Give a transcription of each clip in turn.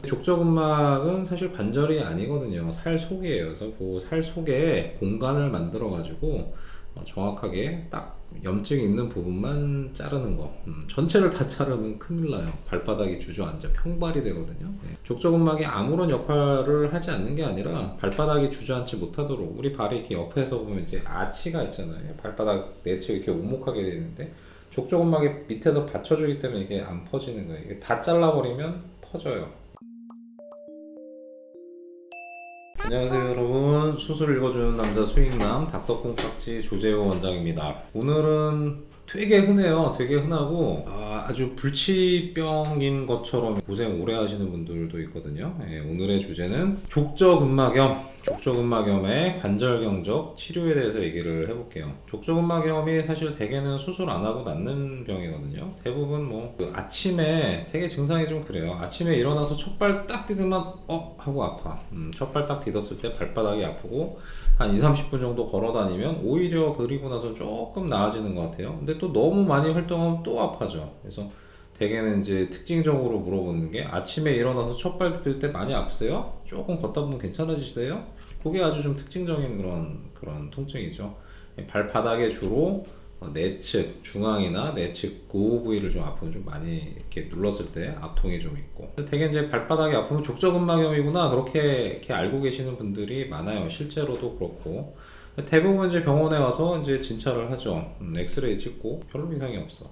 족저근막은 사실 관절이 아니거든요. 살 속이에요. 그래서 그 살 속에 공간을 만들어 가지고 정확하게 딱 염증이 있는 부분만 자르는 거. 전체를 다 자르면 큰일 나요. 발바닥이 주저앉아 평발이 되거든요. 족저근막이 아무런 역할을 하지 않는 게 아니라 발바닥이 주저앉지 못하도록, 우리 발이 이렇게 옆에서 보면 이제 아치가 있잖아요. 발바닥 내측 이렇게 오목하게 되어 있는데 족저근막이 밑에서 받쳐주기 때문에 이게 안 퍼지는 거예요. 이게 다 잘라버리면 퍼져요. 안녕하세요 여러분, 수술 읽어주는 남자 수익남 닥터콩깍지 조재호 원장입니다. 오늘은 되게 흔해요. 되게 흔하고 아주 불치병인 것처럼 고생 오래 하시는 분들도 있거든요. 오늘의 주제는 족저근막염의 관절경적 치료에 대해서 얘기를 해볼게요. 족저근막염이 사실 대개는 수술 안 하고 낫는 병이거든요. 대부분 그 아침에 되게 증상이 좀 그래요. 아침에 일어나서 첫발 딱 디디면 하고 아파. 첫발 딱 디뎠을 때 발바닥이 아프고 한 2-30분 정도 걸어 다니면 오히려 그리고 나서 조금 나아지는 것 같아요. 근데 또 너무 많이 활동하면 또 아파져. 그래서 대개는 이제 특징적으로 물어보는 게, 아침에 일어나서 첫발 디딜 때 많이 아프세요? 조금 걷다 보면 괜찮아지세요? 그게 아주 좀 특징적인 그런 통증이죠. 발바닥에 주로 내측 중앙이나 내측 그 부위를 좀 아프면 좀 많이 이렇게 눌렀을 때 압통이 좀 있고, 되게 이제 발바닥이 아프면 족저근막염이구나 그렇게 이렇게 알고 계시는 분들이 많아요. 실제로도 그렇고 대부분 이제 병원에 와서 이제 진찰을 하죠. 엑스레이 찍고 별로 이상이 없어.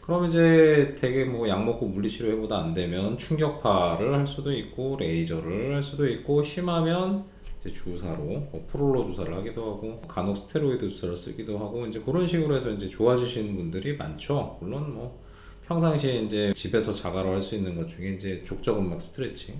그럼 이제 되게 뭐 약 먹고 물리치료 해보다 안 되면 충격파를 할 수도 있고 레이저를 할 수도 있고, 심하면 이제 주사로 프롤로 주사를 하기도 하고 간혹 스테로이드 주사를 쓰기도 하고, 이제 그런 식으로 해서 이제 좋아지시는 분들이 많죠. 물론 평상시에 이제 집에서 자가로 할 수 있는 것 중에 이제 족저근막 스트레칭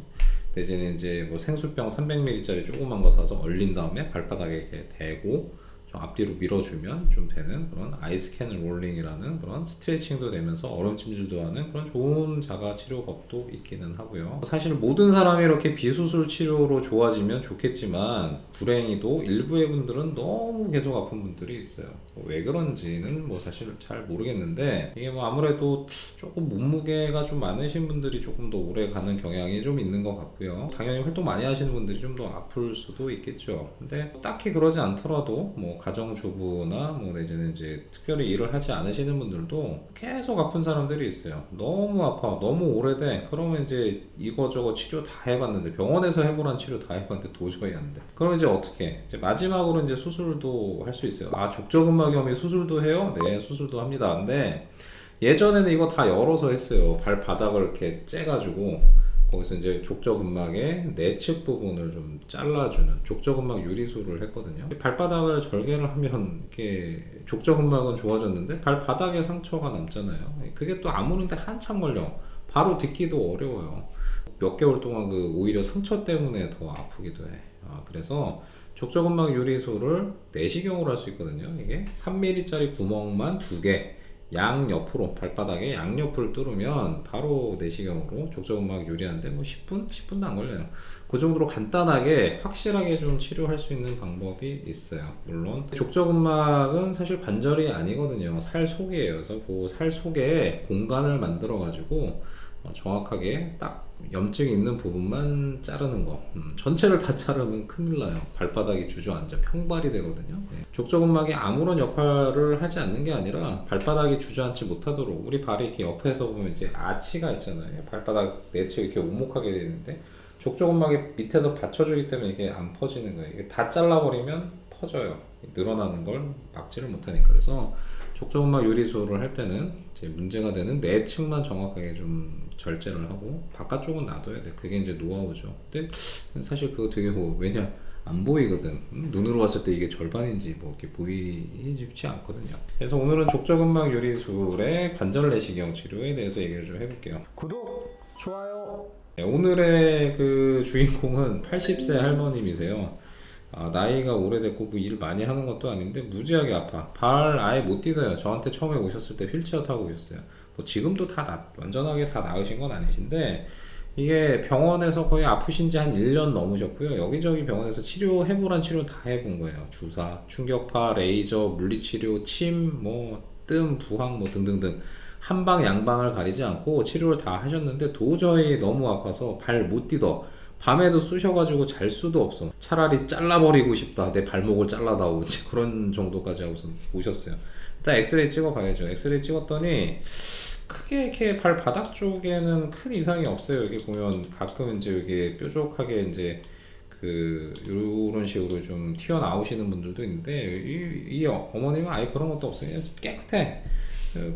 내지는 이제 생수병 300ml짜리 조그만 거 사서 얼린 다음에 발바닥에 이렇게 대고 좀 앞뒤로 밀어주면 좀 되는 그런 아이스캔 롤링이라는 그런 스트레칭도 되면서 얼음찜질도 하는 그런 좋은 자가 치료법도 있기는 하고요. 사실 모든 사람이 이렇게 비수술 치료로 좋아지면 좋겠지만 불행히도 일부의 분들은 너무 계속 아픈 분들이 있어요. 왜 그런지는 사실 잘 모르겠는데, 이게 아무래도 조금 몸무게가 좀 많으신 분들이 조금 더 오래 가는 경향이 좀 있는 것 같고요. 당연히 활동 많이 하시는 분들이 좀 더 아플 수도 있겠죠. 근데 딱히 그러지 않더라도 가정주부나 내지는 이제 특별히 일을 하지 않으시는 분들도 계속 아픈 사람들이 있어요. 너무 아파, 너무 오래돼. 그러면 이제 이거저거 치료 다 해봤는데, 병원에서 해보란 치료 다 해봤는데 도저히 안 돼. 그럼 이제 어떻게? 이제 마지막으로 이제 수술도 할 수 있어요. 족저근막염이 수술도 해요? 네, 수술도 합니다. 근데 예전에는 이거 다 열어서 했어요. 발바닥을 이렇게 째가지고 거기서 이제 족저근막의 내측 부분을 좀 잘라주는 족저근막 유리술을 했거든요. 발바닥을 절개를 하면 이렇게 족저근막은 좋아졌는데 발바닥에 상처가 남잖아요. 그게 또 아무는데 한참 걸려. 바로 딛기도 어려워요. 몇 개월 동안 오히려 상처 때문에 더 아프기도 해. 그래서 족저근막 유리술을 내시경으로 할 수 있거든요. 이게 3mm짜리 구멍만 2개 양옆으로, 발바닥에 양옆을 뚫으면 바로 내시경으로 족저근막 유리한데 10분? 10분도 안 걸려요. 그 정도로 간단하게 확실하게 좀 치료할 수 있는 방법이 있어요. 물론 족저근막은 사실 관절이 아니거든요. 살 속이에요. 그래서 그 살 속에 공간을 만들어 가지고 정확하게 딱 염증이 있는 부분만 자르는 거. 전체를 다 자르면 큰일 나요. 발바닥이 주저앉아 평발이 되거든요. 족저근막이 아무런 역할을 하지 않는 게 아니라 발바닥이 주저앉지 못하도록, 우리 발이 이렇게 옆에서 보면 이제 아치가 있잖아요. 발바닥 내측 이렇게 오목하게 되어 있는데 족저근막이 밑에서 받쳐주기 때문에 이게 안 퍼지는 거예요. 이게 다 잘라버리면 퍼져요. 늘어나는 걸 막지를 못하니까. 그래서 족저근막 유리술을 할 때는 이제 문제가 되는 내측만 정확하게 좀 절제를 하고 바깥쪽은 놔둬야 돼. 그게 이제 노하우죠. 근데 사실 그거 되게 왜냐 안 보이거든. 눈으로 봤을 때 이게 절반인지 이렇게 보이지 않거든요. 그래서 오늘은 족저근막 유리술의 관절 내시경 치료에 대해서 얘기를 좀 해볼게요. 구독, 좋아요. 네, 오늘의 그 주인공은 80세 할머님이세요. 나이가 오래됐고 일 많이 하는 것도 아닌데 무지하게 아파. 발 아예 못 디뎌요. 저한테 처음에 오셨을 때 휠체어 타고 오셨어요. 지금도 완전하게 다 나으신 건 아니신데, 이게 병원에서 거의 아프신 지 한 1년 넘으셨고요. 여기저기 병원에서 해보란 치료 다 해본 거예요. 주사, 충격파, 레이저, 물리치료, 침, 뜸, 부항 등등등 한방 양방을 가리지 않고 치료를 다 하셨는데 도저히 너무 아파서 발 못 디뎌. 밤에도 쑤셔가지고 잘 수도 없어. 차라리 잘라버리고 싶다. 내 발목을 잘라다오. 그런 정도까지 하고서 오셨어요. 일단 엑스레이 찍어봐야죠. 엑스레이 찍었더니 크게 이렇게 발바닥 쪽에는 큰 이상이 없어요. 여기 보면 가끔 이제 여기 뾰족하게 이제 요런 식으로 좀 튀어나오시는 분들도 있는데 이 어머님은 아예 그런 것도 없어요. 그냥 깨끗해.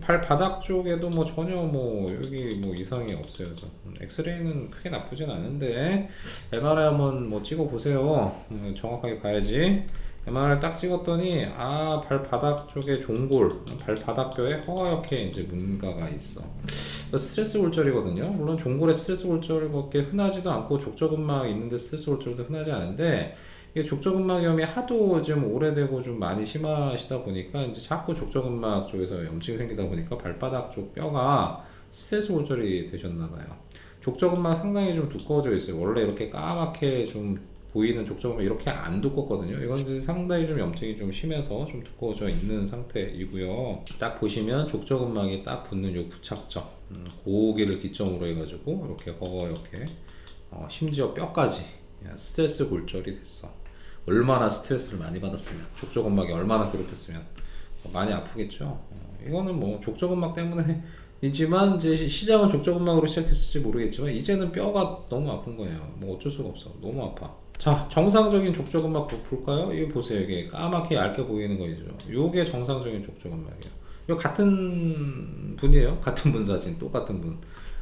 발바닥 쪽에도 뭐 전혀 뭐 여기 뭐 이상이 없어요. 그래서 엑스레이는 크게 나쁘진 않은데 MRI 한번 뭐 찍어 보세요. 정확하게 봐야지. MRI 딱 찍었더니 발바닥 쪽에 종골, 발바닥뼈에 허옇게 이제 뭔가가 있어. 스트레스 골절이거든요. 물론 종골에 스트레스 골절이 그렇게 흔하지도 않고 족저근막 있는데 스트레스 골절도 흔하지 않은데 이게 족저근막염이 하도 좀 오래되고 좀 많이 심하시다 보니까 이제 자꾸 족저근막 쪽에서 염증이 생기다 보니까 발바닥 쪽 뼈가 스트레스 골절이 되셨나 봐요. 족저근막 상당히 좀 두꺼워져 있어요. 원래 이렇게 까맣게 좀 보이는 족저근막 이렇게 안 두껍거든요. 이건 상당히 좀 염증이 좀 심해서 좀 두꺼워져 있는 상태이고요. 딱 보시면 족저근막이 딱 붙는 요 부착점, 고기를 기점으로 해가지고 이렇게 허옇게 심지어 뼈까지 스트레스 골절이 됐어. 얼마나 스트레스를 많이 받았으면, 족저근막이 얼마나 괴롭혔으면 많이 아프겠죠. 이거는 뭐 족저근막 때문에 이지만 이제 시작은 족저근막으로 시작했을지 모르겠지만 이제는 뼈가 너무 아픈 거예요. 뭐 어쩔 수가 없어. 너무 아파. 자, 정상적인 족저근막 볼까요? 이거 보세요. 이게 까맣게 얇게 보이는 거죠. 요게 정상적인 족저근막이에요. 이거 같은 분이에요. 같은 분 사진, 똑같은 분.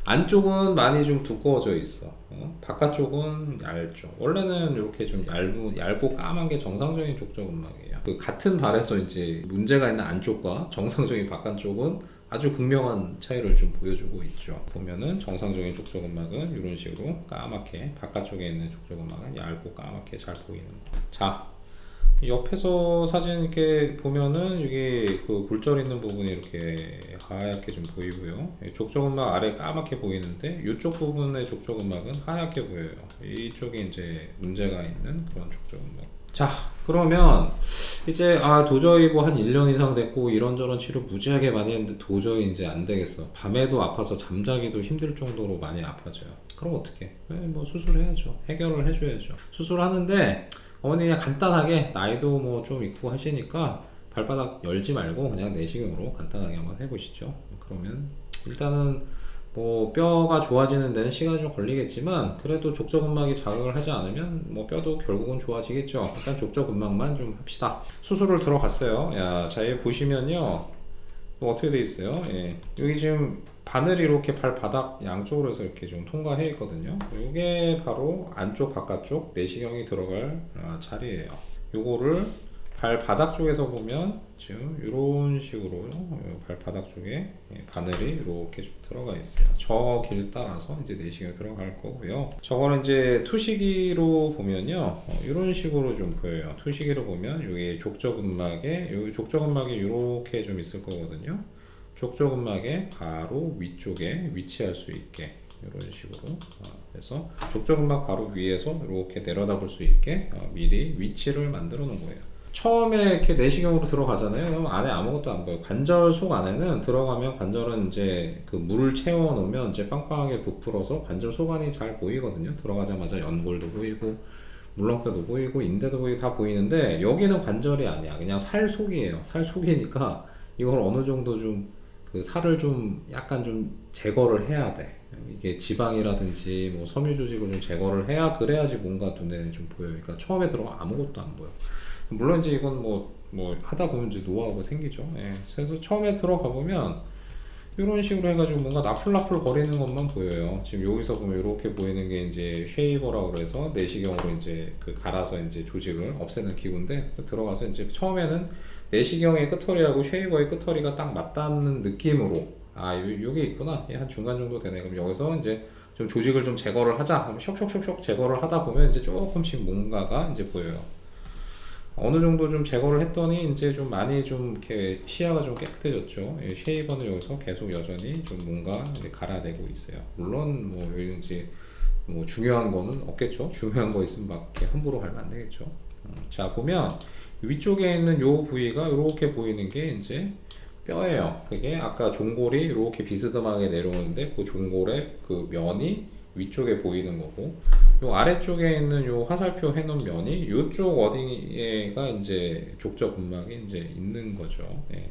안쪽은 많이 좀 두꺼워져 있어. 바깥쪽은 얇죠. 원래는 이렇게 좀 얇고 까만 게 정상적인 족저근막이에요. 그 같은 발에서 이제 문제가 있는 안쪽과 정상적인 바깥쪽은 아주 극명한 차이를 좀 보여주고 있죠. 보면은 정상적인 족저근막은 이런 식으로 까맣게, 바깥쪽에 있는 족저근막은 얇고 까맣게 잘 보이는 거. 자, 옆에서 사진 이렇게 보면은 이게 그 굴절 있는 부분이 이렇게 하얗게 좀 보이고요. 족저근막 아래 까맣게 보이는데 이쪽 부분의 족저근막은 하얗게 보여요. 이쪽에 이제 문제가 있는 그런 족저근막. 자, 그러면 이제 도저히 뭐 한 1년 이상 됐고 이런저런 치료 무지하게 많이 했는데 도저히 이제 안 되겠어. 밤에도 아파서 잠자기도 힘들 정도로 많이 아파져요. 그럼 어떻게? 뭐 수술해야죠. 해결을 해줘야죠. 수술하는데 어머니 그냥 간단하게 나이도 뭐 좀 있고 하시니까 발바닥 열지 말고 그냥 내시경으로 간단하게 한번 해보시죠. 그러면 일단은 뭐 뼈가 좋아지는 데는 시간이 좀 걸리겠지만 그래도 족저근막이 자극을 하지 않으면 뭐 뼈도 결국은 좋아지겠죠. 일단 족저근막만 좀 합시다. 수술을 들어갔어요. 자, 여기 보시면요. 뭐 어떻게 돼 있어요? 여기 지금 바늘이 이렇게 발바닥 양쪽으로 해서 이렇게 좀 통과해 있거든요. 이게 바로 안쪽 바깥쪽 내시경이 들어갈 자리예요. 요거를 발바닥 쪽에서 보면 지금 이런 식으로 발바닥 쪽에 바늘이 이렇게 좀 들어가 있어요. 저 길 따라서 이제 내시경이 들어갈 거고요. 저거는 이제 투시기로 보면요, 이런 식으로 좀 보여요. 투시기로 보면 여기 족저근막에 이렇게 좀 있을 거거든요. 족저근막의 바로 위쪽에 위치할 수 있게 이런 식으로 그래서 족저근막 바로 위에서 이렇게 내려다 볼 수 있게 미리 위치를 만들어 놓은 거예요. 처음에 이렇게 내시경으로 들어가잖아요. 그럼 안에 아무것도 안 보여요. 관절 속 안에는 들어가면 관절은 이제 그 물을 채워 놓으면 이제 빵빵하게 부풀어서 관절 속 안이 잘 보이거든요. 들어가자마자 연골도 보이고 물렁뼈도 보이고 인대도 보이고 다 보이는데 여기는 관절이 아니야. 그냥 살 속이에요. 살 속이니까 이걸 어느 정도 좀 그 살을 좀 약간 좀 제거를 해야 돼. 이게 지방이라든지 뭐 섬유 조직을 좀 제거를 해야 그래야지 뭔가 눈에 좀 보여요. 그러니까 처음에 들어가 아무것도 안 보여. 물론 이제 이건 뭐 하다 보면 이제 노하우가 생기죠. 그래서 처음에 들어가 보면 이런 식으로 해가지고 뭔가 나풀나풀 거리는 것만 보여요. 지금 여기서 보면 이렇게 보이는 게 이제 쉐이버라고 그래서 내시경으로 이제 그 갈아서 이제 조직을 없애는 기구인데 들어가서 이제 처음에는 내시경의 끝허리하고 쉐이버의 끝허리가 딱 맞닿는 느낌으로 요게 있구나. 한 중간 정도 되네. 그럼 여기서 이제 좀 조직을 좀 제거를 하자. 그럼 쇽쇽쇽 제거를 하다 보면 이제 조금씩 뭔가가 이제 보여요. 어느 정도 좀 제거를 했더니 이제 좀 많이 좀 이렇게 시야가 좀 깨끗해졌죠. 쉐이버는 여기서 계속 여전히 좀 뭔가 이제 갈아내고 있어요. 물론 뭐 이제 뭐 중요한 거는 없겠죠. 중요한 거 있으면 막 이렇게 함부로 가면 안 되겠죠. 자, 보면 위쪽에 있는 요 부위가 이렇게 보이는 게 이제 뼈예요. 그게 아까 종골이 이렇게 비스듬하게 내려오는데 그 종골의 그 면이 위쪽에 보이는 거고, 요 아래쪽에 있는 요 화살표 해놓은 면이 요쪽 어디에가 이제 족저근막이 이제 있는 거죠. 예.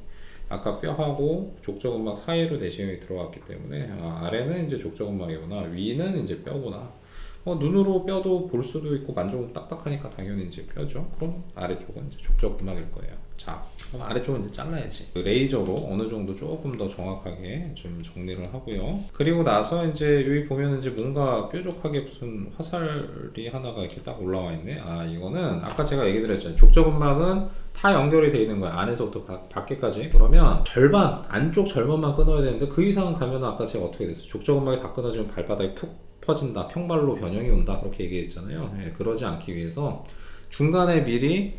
아까 뼈하고 족저근막 사이로 내시경이 들어갔기 때문에 아래는 이제 족저근막이구나, 위는 이제 뼈구나. 눈으로 뼈도 볼 수도 있고 만져보면 딱딱하니까 당연히 이제 뼈죠. 그럼 아래쪽은 이제 족저근막일 거예요. 자, 그럼 아래쪽은 이제 잘라야지. 그 레이저로 어느 정도 조금 더 정확하게 좀 정리를 하고요. 그리고 나서 이제 여기 보면 이제 뭔가 뾰족하게 무슨 화살이 하나가 이렇게 딱 올라와 있네. 이거는 아까 제가 얘기 드렸잖아요. 족저근막은 다 연결이 돼 있는 거예요. 안에서부터 밖에까지. 그러면 절반, 안쪽 절반만 끊어야 되는데 그 이상 가면 아까 제가 어떻게 됐어요? 족저근막이 다 끊어지면 발바닥이 푹 퍼진다, 평발로 변형이 온다, 그렇게 얘기했잖아요. 그러지 않기 위해서 중간에 미리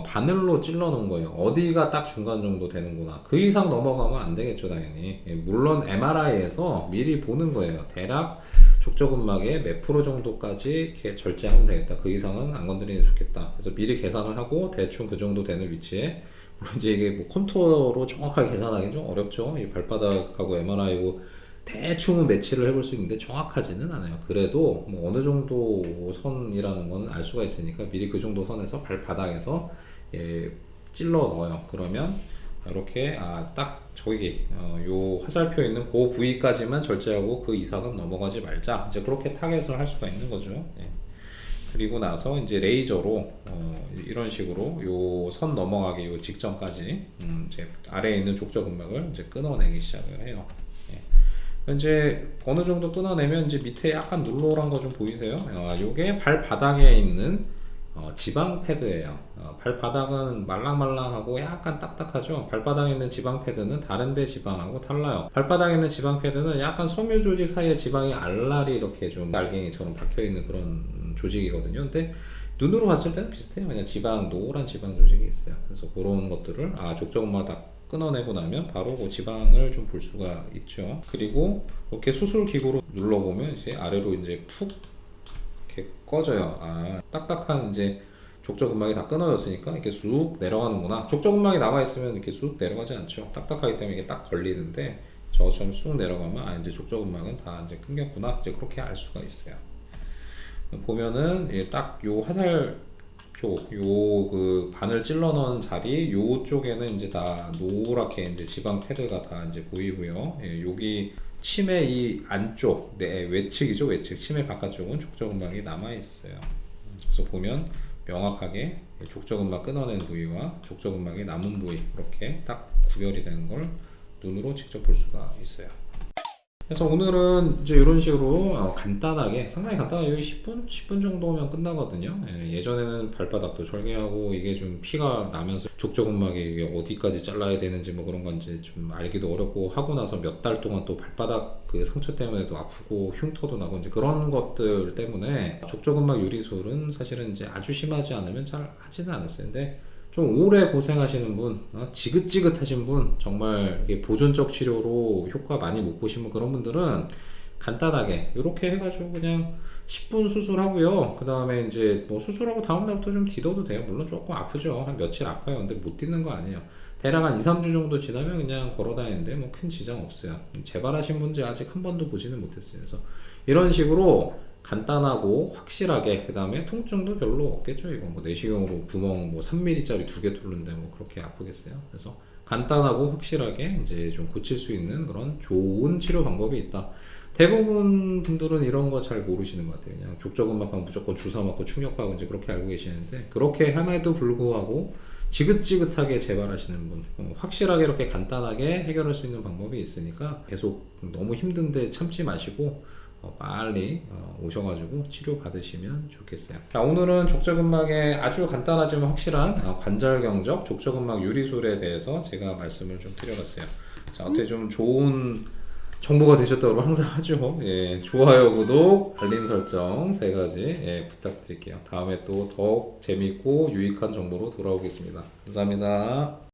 바늘로 찔러 놓은 거예요. 어디가 딱 중간 정도 되는구나. 그 이상 넘어가면 안 되겠죠, 당연히. 물론 MRI에서 미리 보는 거예요. 대략 족저근막의 몇 프로 정도까지 이렇게 절제하면 되겠다. 그 이상은 안 건드리는 게 좋겠다. 그래서 미리 계산을 하고 대충 그 정도 되는 위치에, 물론 이제 이게 뭐 컴퓨터로 정확하게 계산하기는 좀 어렵죠. 이 발바닥하고 MRI고 대충은 매치를 해볼 수 있는데 정확하지는 않아요. 그래도 뭐 어느 정도 선이라는 건 알 수가 있으니까 미리 그 정도 선에서 발바닥에서 찔러 넣어요. 그러면 이렇게 딱 저기 요 화살표 있는 그 부위까지만 절제하고 그 이상은 넘어가지 말자. 이제 그렇게 타겟을 할 수가 있는 거죠. 그리고 나서 이제 레이저로 이런 식으로 요 선 넘어가기 요 직전까지 이제 아래에 있는 족저근막을 이제 끊어내기 시작을 해요. 이제 어느 정도 끊어내면 이제 밑에 약간 눌러오란 거 좀 보이세요? 요게 발바닥에 있는 지방 패드예요. 발바닥은 말랑말랑하고 약간 딱딱하죠. 발바닥에 있는 지방 패드는 다른데 지방하고 달라요. 발바닥에 있는 지방 패드는 약간 섬유 조직 사이에 지방이 알알이 이렇게 좀 날갱이처럼 박혀 있는 그런 조직이거든요. 근데 눈으로 봤을 때는 비슷해요. 그냥 지방, 노란 지방 조직이 있어요. 그래서 그런 것들을 족저근막을 다 끊어내고 나면 바로 그 지방을 좀 볼 수가 있죠. 그리고 이렇게 수술 기구로 눌러보면 이제 아래로 이제 푹 이렇게 꺼져요. 딱딱한 이제 족저근막이 다 끊어졌으니까 이렇게 쑥 내려가는구나. 족저근막이 남아 있으면 이렇게 쑥 내려가지 않죠. 딱딱하기 때문에 이게 딱 걸리는데 저처럼 쑥 내려가면 이제 족저근막은 다 이제 끊겼구나. 이제 그렇게 알 수가 있어요. 보면은 딱 요 화살표 요 그 바늘 찔러 넣은 자리 요쪽에는 이제 다 노랗게 이제 지방 패드가 다 이제 보이고요. 여기 치매 이 안쪽 외측이죠. 외측 치매 바깥쪽은 족저근막이 남아 있어요. 그래서 보면 명확하게 족저근막 끊어낸 부위와 족저근막이 남은 부위 이렇게 딱 구별이 되는 걸 눈으로 직접 볼 수가 있어요. 그래서 오늘은 이제 이런 식으로 간단하게, 상당히 간단하게 10분 정도면 끝나거든요. 예전에는 발바닥도 절개하고 이게 좀 피가 나면서 족저근막이 이게 어디까지 잘라야 되는지 뭐 그런 건지 좀 알기도 어렵고, 하고 나서 몇 달 동안 또 발바닥 그 상처 때문에도 아프고 흉터도 나고 이제 그런 것들 때문에 족저근막 유리술은 사실은 이제 아주 심하지 않으면 잘 하지는 않았어요. 근데 좀 오래 고생하시는 분, 지긋지긋하신 분, 정말 이게 보존적 치료로 효과 많이 못 보신 분, 그런 분들은 간단하게 이렇게 해가지고 그냥 10분 수술하고요. 그 다음에 이제 뭐 수술하고 다음날부터 좀 디뎌도 돼요. 물론 조금 아프죠. 한 며칠 아파요. 근데 못 디는 거 아니에요. 대략 한 2, 3주 정도 지나면 그냥 걸어 다니는데 뭐 큰 지장 없어요. 재발하신 분들 아직 한 번도 보지는 못했어요. 그래서 이런 식으로 간단하고 확실하게, 그 다음에 통증도 별로 없겠죠. 이거 뭐 내시경으로 구멍 뭐 3mm짜리 2개 뚫는데 뭐 그렇게 아프겠어요. 그래서 간단하고 확실하게 이제 좀 고칠 수 있는 그런 좋은 치료 방법이 있다. 대부분 분들은 이런 거 잘 모르시는 것 같아요. 그냥 족저근막 하면 무조건 주사 맞고 충격하고 이제 그렇게 알고 계시는데, 그렇게 함에도 불구하고 지긋지긋하게 재발하시는 분, 확실하게 이렇게 간단하게 해결할 수 있는 방법이 있으니까 계속 너무 힘든데 참지 마시고 빨리 오셔가지고 치료 받으시면 좋겠어요. 자, 오늘은 족저근막의 아주 간단하지만 확실한 관절경적 족저근막 유리술에 대해서 제가 말씀을 좀 드려봤어요. 자, 어떻게 좀 좋은 정보가 되셨다고 항상 하죠. 좋아요, 구독, 알림 설정 3가지 부탁드릴게요. 다음에 또 더욱 재밌고 유익한 정보로 돌아오겠습니다. 감사합니다.